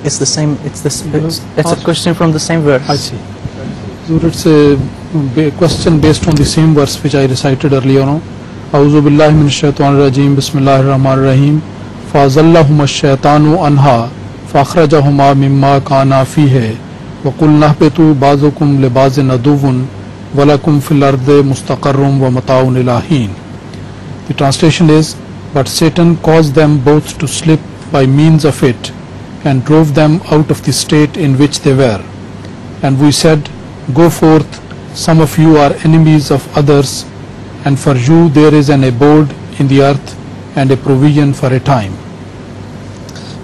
It's the same. It's a question from the same verse. I see. So it's a question based on the same verse which I recited earlier on. A'udhu billahi minash shaitanir rajim. Bismillahir rahmanir rahim. Fa'azallahuma ash-shaytanu anha fa'akhrajahuma mimma kana fihi wa qulna ihbitu ba'dukum li ba'din aduwwun wa lakum fil ardi mustaqarrun wa mataun ila hin. The translation is, but Satan caused them both to slip by means of it and drove them out of the state in which they were. And we said, go forth, some of you are enemies of others, and for you there is an abode in the earth and a provision for a time.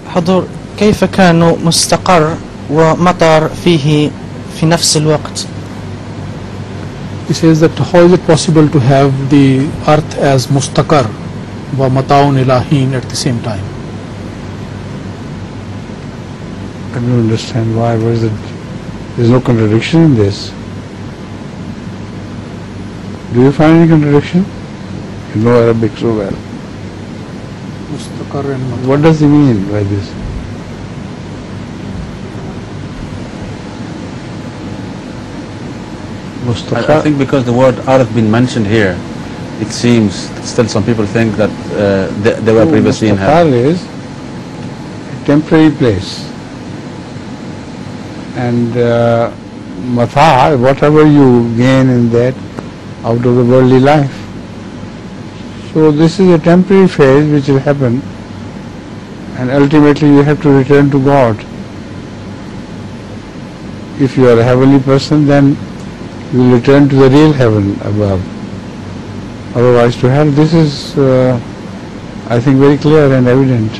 حضور كيف كانوا مستقر ومطر فيه في نفس الوقت؟ He says that how is it possible to have the earth as mustaqar wa mataun ila hin at the same time? I don't understand why. What is it? There's no contradiction in this. Do you find any contradiction? You know Arabic so well. Mustaqar and mataun. What does he mean by this? I think because the word Arth been mentioned here, it seems still some people think that they were previously in hell. Mustaqarrun is a temporary place, and Mata, whatever you gain in that out of the worldly life. So this is a temporary phase which will happen, and ultimately you have to return to God. If you are a heavenly person, then you will return to the real heaven above. Otherwise to hell. This is, I think, very clear and evident.